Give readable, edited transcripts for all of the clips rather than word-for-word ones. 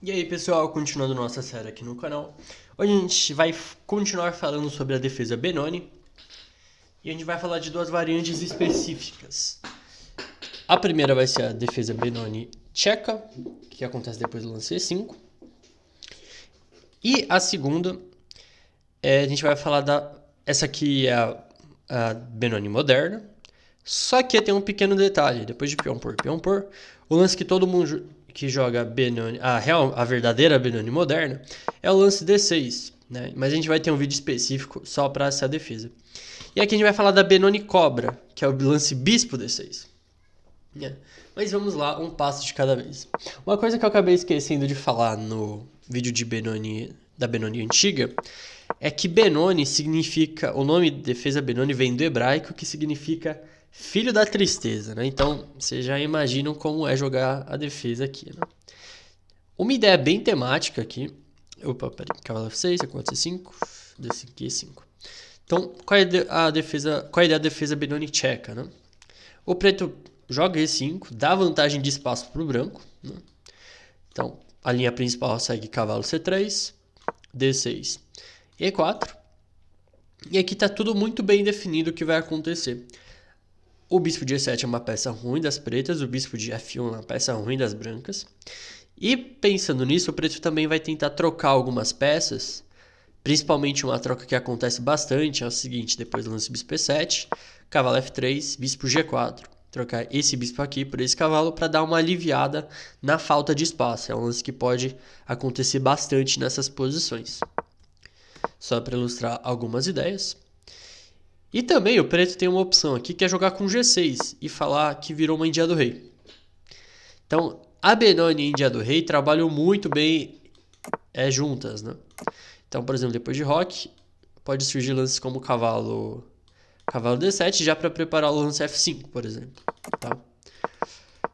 E aí pessoal, continuando nossa série aqui no canal, hoje a gente vai continuar falando sobre a defesa Benoni e a gente vai falar de duas variantes específicas. A primeira vai ser a defesa Benoni tcheca, que acontece depois do lance E5, e a segunda, a gente vai falar essa aqui é a Benoni moderna, só que tem um pequeno detalhe, depois de peão por, o lance que todo mundo que joga Benoni, a verdadeira Benoni moderna, é o lance D6, né? Mas a gente vai ter um vídeo específico só para essa defesa. E aqui a gente vai falar da Benoni Cobra, que é o lance Bispo D6. Mas vamos lá, um passo de cada vez. Uma coisa que eu acabei esquecendo de falar no vídeo de Benoni, da Benoni antiga, é que Benoni significa, o nome de defesa Benoni vem do hebraico, que significa filho da tristeza, né? Então, vocês já imaginam como é jogar a defesa aqui, né? Uma ideia bem temática aqui. Opa, peraí. Cavalo F6, C4, C5, D5 e E5. Então, qual é a ideia da defesa Benoni tcheca, né? O preto joga E5, dá vantagem de espaço para o branco, né? Então, a linha principal segue cavalo C3, D6, E4. E aqui está tudo muito bem definido o que vai acontecer. O bispo de E7 é uma peça ruim das pretas, o bispo de F1 é uma peça ruim das brancas. E pensando nisso, o preto também vai tentar trocar algumas peças, principalmente uma troca que acontece bastante, é o seguinte, depois do lance bispo E7, cavalo F3, bispo G4. Trocar esse bispo aqui por esse cavalo para dar uma aliviada na falta de espaço. É um lance que pode acontecer bastante nessas posições. Só para ilustrar algumas ideias. E também o preto tem uma opção aqui que é jogar com G6 e falar que virou uma Índia do Rei. Então, a Benoni e a Índia do Rei trabalham muito bem juntas, né? Então, por exemplo, depois de roque, pode surgir lances como cavalo D7 já para preparar o lance F5, por exemplo. Tá?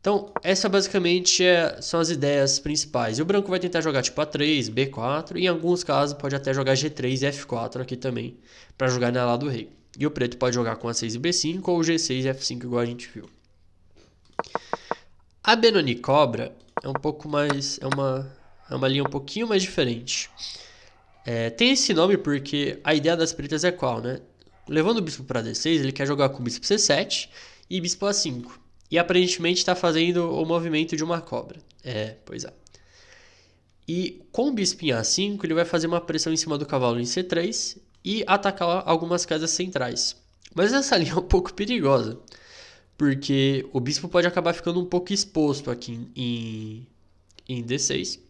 Então, essa basicamente são as ideias principais. E o branco vai tentar jogar tipo A3, B4, e em alguns casos pode até jogar G3 e F4 aqui também, para jogar na ala do rei. E o preto pode jogar com A6 e B5 ou G6 e F5, igual a gente viu. A Benoni Cobra é um pouco mais. É uma linha um pouquinho mais diferente. Tem esse nome porque a ideia das pretas é qual, né? Levando o bispo para D6, ele quer jogar com o bispo C7 e bispo A5. E aparentemente está fazendo o movimento de uma cobra. Pois é. E com o bispo em A5, ele vai fazer uma pressão em cima do cavalo em C3 e atacar algumas casas centrais. Mas essa linha é um pouco perigosa, porque o bispo pode acabar ficando um pouco exposto aqui em D6.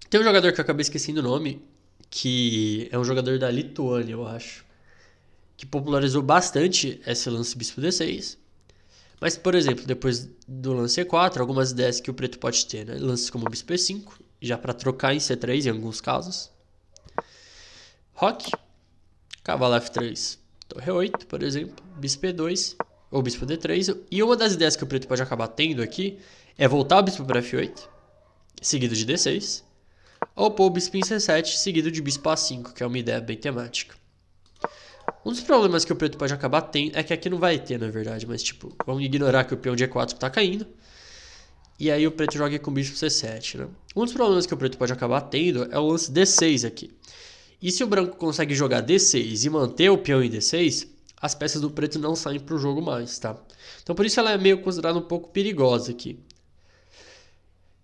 Tem um jogador que eu acabei esquecendo o nome, que é um jogador da Lituânia, eu acho, que popularizou bastante esse lance bispo D6. Mas, por exemplo, depois do lance E4, algumas ideias que o preto pode ter, né? Lances como bispo E5, já para trocar em C3 em alguns casos. Roque, cavalo F3, torre 8, por exemplo, bispo E2 ou bispo D3. E uma das ideias que o preto pode acabar tendo aqui é voltar o bispo para F8, seguido de D6, ou pôr o bispo em C7, seguido de bispo A5, que é uma ideia bem temática. Um dos problemas que o preto pode acabar tendo é que aqui não vai ter, na verdade, mas tipo, vamos ignorar que o peão de E4 está caindo. E aí o preto joga com o bispo C7, né? Um dos problemas que o preto pode acabar tendo é o lance D6 aqui. E se o branco consegue jogar D6 e manter o peão em D6, as peças do preto não saem para o jogo mais, tá? Então por isso ela é meio considerada um pouco perigosa aqui.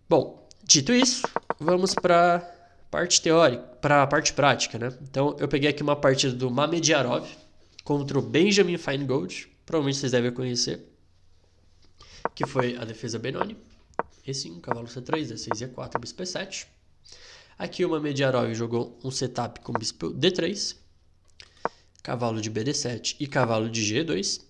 Bom, dito isso, vamos para parte teórica, para a parte prática, né? Então eu peguei aqui uma partida do Mamedjarov contra o Benjamin Feingold, provavelmente vocês devem conhecer, que foi a defesa Benoni. E5, cavalo C3, D6 e E4, bispo E7. Aqui o Mamedjarov jogou um setup com bispo D3, cavalo de BD7 e cavalo de G2.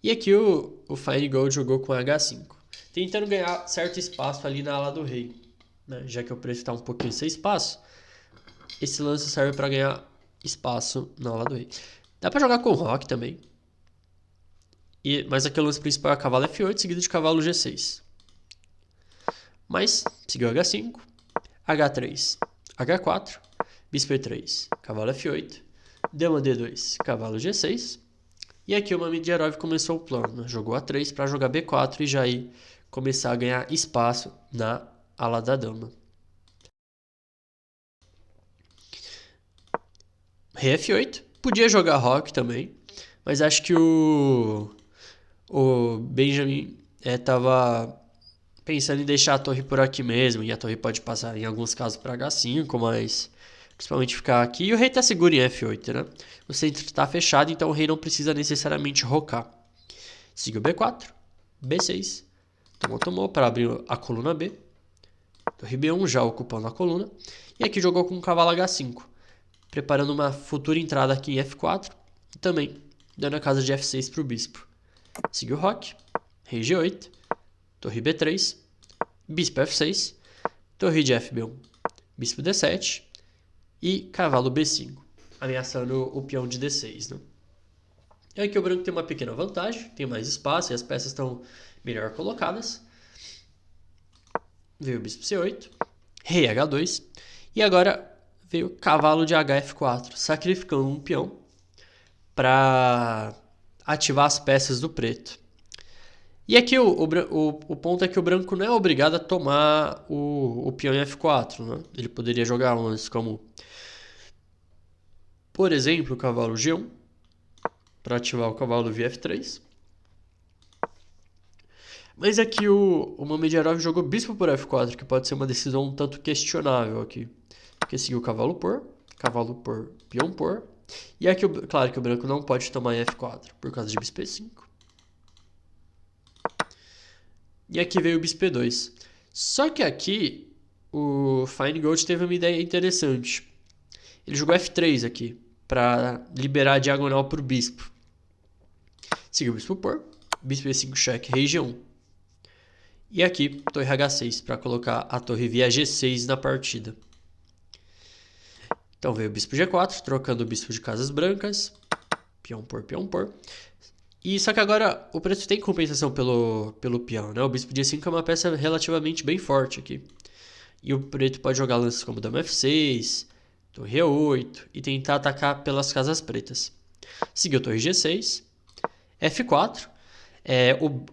E aqui o Feingold jogou com H5, tentando ganhar certo espaço ali na ala do rei, né? Já que o preto está um pouquinho sem espaço, esse lance serve para ganhar espaço na ala do rei. Dá para jogar com roque também, mas aqui o lance principal é cavalo F8 seguido de cavalo G6. Mas seguiu H5, H3, H4, bispo E3, cavalo F8, dama D2, cavalo G6. E aqui o Mamedjarov começou o plano, né? Jogou A3 para jogar B4 e já ir começar a ganhar espaço na ala da dama. Rei F8. Podia jogar roque também, mas acho que o Benjamin estava pensando em deixar a torre por aqui mesmo, e a torre pode passar em alguns casos para H5, mas principalmente ficar aqui. E o rei está seguro em F8, né? O centro está fechado, então o rei não precisa necessariamente rocar. Seguiu B4, B6, tomou para abrir a coluna B. Torre B1 já ocupando a coluna. E aqui jogou com o cavalo H5, preparando uma futura entrada aqui em F4 e também dando a casa de F6 para o bispo. Seguiu roque, rei G8, torre B3, bispo F6, torre de FB1, bispo D7 e cavalo B5, ameaçando o peão de D6, né? E aqui o branco tem uma pequena vantagem, tem mais espaço e as peças estão melhor colocadas. Veio o bispo C8, rei H2 e agora veio o cavalo de HF4, sacrificando um peão para ativar as peças do preto. E aqui o ponto é que o branco não é obrigado a tomar o peão em F4, né? Ele poderia jogar lances como, por exemplo, o cavalo G1 para ativar o cavalo via F3. Mas aqui o Mamedjarov jogou bispo por F4, que pode ser uma decisão um tanto questionável aqui. Porque seguiu cavalo por, peão por. E aqui, claro que o branco não pode tomar em F4, por causa de bispo E5. E aqui veio o bispo E2. Só que aqui o Feingold teve uma ideia interessante. Ele jogou F3 aqui, para liberar a diagonal para o bispo. Seguiu o bispo por, bispo E5 cheque, rei G1. E aqui, torre H6, para colocar a torre via G6 na partida. Então veio o bispo G4, trocando o bispo de casas brancas. Peão por, peão por. E só que agora o preto tem compensação pelo peão, né? O bispo de E5 é uma peça relativamente bem forte aqui. E o preto pode jogar lances como dama F6, torre E8 e tentar atacar pelas casas pretas. Seguiu torre G6, F4.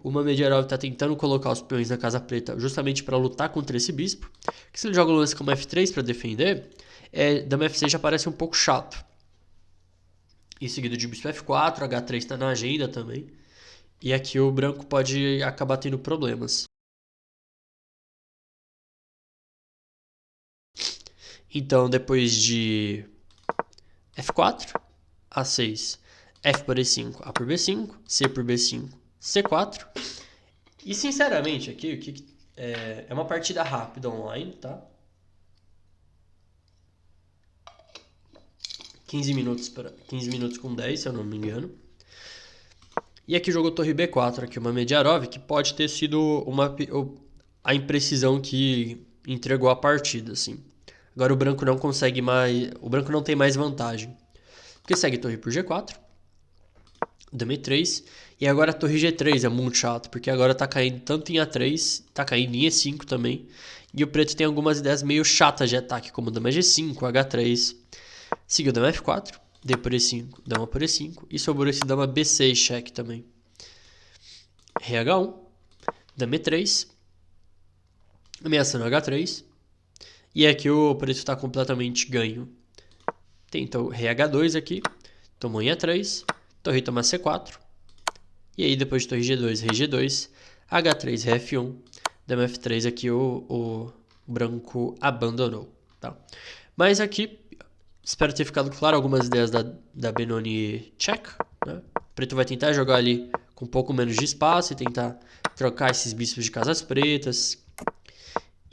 O Mamedjarov está tentando colocar os peões na casa preta justamente para lutar contra esse bispo. Que se ele joga o lance como F3 para defender, dama F6 já parece um pouco chato. E seguido de bispo F4, H3 está na agenda também. E aqui o branco pode acabar tendo problemas. Então, depois de F4, A6, F por E5, A por B5, C por B5, C4. E sinceramente, aqui é uma partida rápida online, tá? 15 minutos com 10, se eu não me engano. E aqui jogou torre B4, aqui uma Mamedjarov, que pode ter sido a imprecisão que entregou a partida, assim. Agora o branco não consegue mais, o branco não tem mais vantagem. Porque segue torre por G4, dama E3, e agora a torre G3 é muito chato, porque agora tá caindo tanto em A3, tá caindo em E5 também, e o preto tem algumas ideias meio chatas de ataque, como dama G5, H3, seguiu dama F4, D por E5, dama por E5, e sobrou esse dama B6 cheque também. Rei H1, dama E3, ameaçando H3, e aqui o preto está completamente ganho. Tentou rei H2 aqui, tomou em E3, torre toma C4, e aí depois de torre G2, rei G2, H3, rei F1, dama F3 aqui o branco abandonou, tá? Mas aqui, espero ter ficado claro algumas ideias da Benoni check, né? O preto vai tentar jogar ali com um pouco menos de espaço e tentar trocar esses bispos de casas pretas.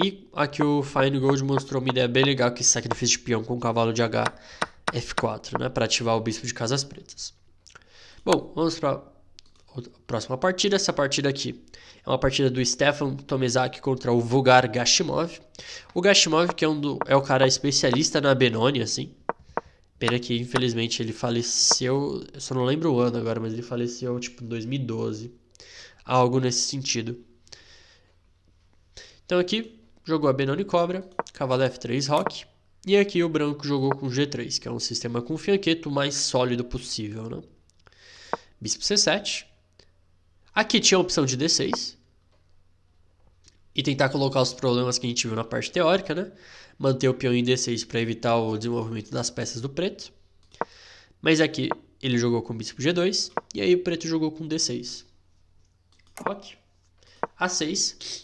E aqui o Feingold mostrou uma ideia bem legal, que é esse sacrifício de peão com o cavalo de H F4, né, para ativar o bispo de casas pretas. Bom, vamos para a próxima partida. Essa partida aqui é uma partida do Stefan Tomisak contra o Vugar Gashimov. O Gashimov, que é o cara especialista na Benoni, assim. Pena que, infelizmente, ele faleceu, eu só não lembro o ano agora, mas ele faleceu, tipo, em 2012. Algo nesse sentido. Então aqui, jogou a Benoni Cobra, cavalo F3 Roque. E aqui o branco jogou com G3, que é um sistema com fianqueto mais sólido possível, né? Bispo C7. Aqui tinha a opção de D6. e tentar colocar os problemas que a gente viu na parte teórica, né? Manter o peão em D6 para evitar o desenvolvimento das peças do preto. Mas aqui ele jogou com bispo G2 e aí o preto jogou com D6. Ok. A6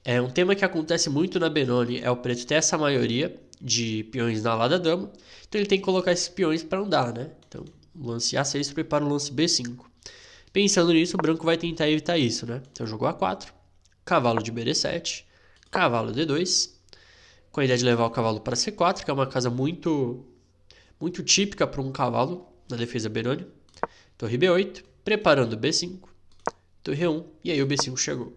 é um tema que acontece muito na Benoni, é o preto ter essa maioria de peões na ala da dama, então ele tem que colocar esses peões para andar, né? Então, lance A6 prepara o lance B5. Pensando nisso, o branco vai tentar evitar isso, né? Então jogou A4, cavalo de BD7, cavalo D2, com a ideia de levar o cavalo para C4, que é uma casa muito típica para um cavalo na defesa Benoni. Torre B8, preparando B5, torre E1, e aí o B5 chegou.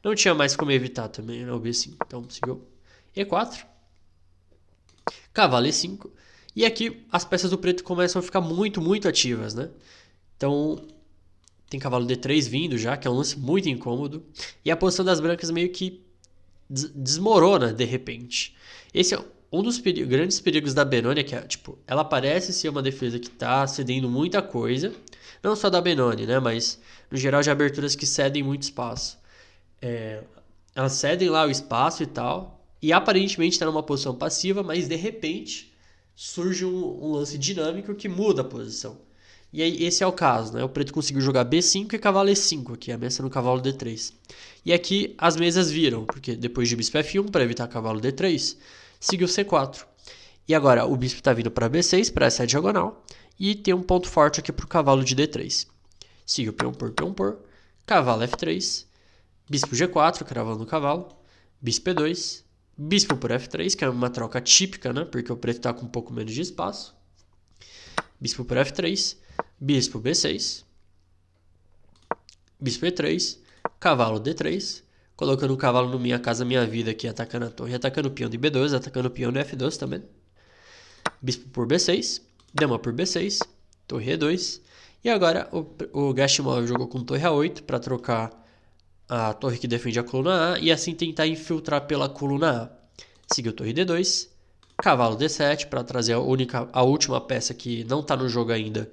Não tinha mais como evitar também, né, o B5, então seguiu E4, cavalo E5, e aqui as peças do preto começam a ficar muito ativas, né? Então tem cavalo D3 vindo já, que é um lance muito incômodo, e a posição das brancas meio que desmorona de repente. Esse é um dos grandes perigos da Benoni, que é, tipo, ela parece ser uma defesa que está cedendo muita coisa, não só da Benoni, né, mas no geral de aberturas que cedem muito espaço. Elas cedem lá o espaço e tal, e aparentemente está numa posição passiva, mas de repente surge um lance dinâmico que muda a posição. E aí esse é o caso, né? O preto conseguiu jogar B5 e cavalo E5 aqui, a mesa no cavalo D3. E aqui as mesas viram, porque depois de bispo F1 para evitar cavalo D3, seguiu C4. E agora o bispo está vindo para B6, para essa diagonal, e tem um ponto forte aqui para o cavalo de D3. Seguiu peão por, cavalo F3, bispo G4, cravando o cavalo, bispo E2, bispo por F3, que é uma troca típica, né? Porque o preto está com um pouco menos de espaço. Bispo por F3, bispo B6, bispo E3, cavalo D3, colocando o cavalo no Minha Casa Minha Vida aqui, atacando a torre, atacando o peão de B2, atacando o peão de F2 também. Bispo por B6, dama por B6, torre E2, e agora o Gashimov jogou com torre A8 para trocar a torre que defende a coluna A e assim tentar infiltrar pela coluna A. Seguiu torre D2, cavalo D7 para trazer a última peça que não está no jogo ainda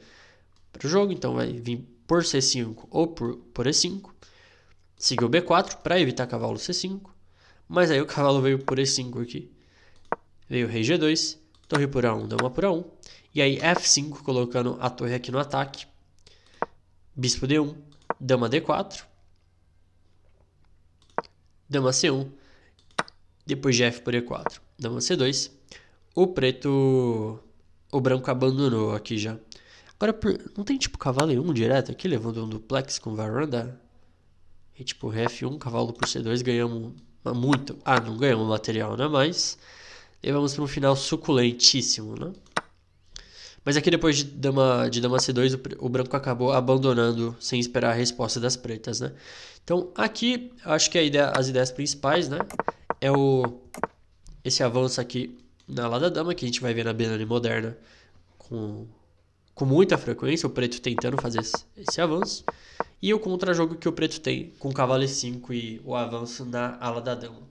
para o jogo, então vai vir por C5 ou por E5. Seguiu B4 para evitar cavalo C5, mas aí o cavalo veio por E5 aqui. Veio rei G2, torre por A1, dama por A1, e aí F5 colocando a torre aqui no ataque. Bispo D1, dama D4, dama C1, depois de F por E4, dama C2. O branco abandonou aqui já. Agora, não tem tipo cavalo E1 direto aqui, levando um duplex com varanda? E tipo, rei F1, cavalo por C2, ganhamos muito. Ah, não ganhamos material, né? Mas levamos para um final suculentíssimo, né? Mas aqui depois de dama C2, o branco acabou abandonando sem esperar a resposta das pretas, né? Então aqui, eu acho que as ideias principais, né? É esse avanço aqui na ala da dama, que a gente vai ver na Benoni moderna com muita frequência, o preto tentando fazer esse avanço. E o contra-jogo que o preto tem com o cavalo E5 e o avanço na ala da dama.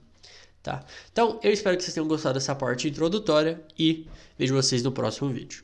Tá? Então, eu espero que vocês tenham gostado dessa parte introdutória e vejo vocês no próximo vídeo.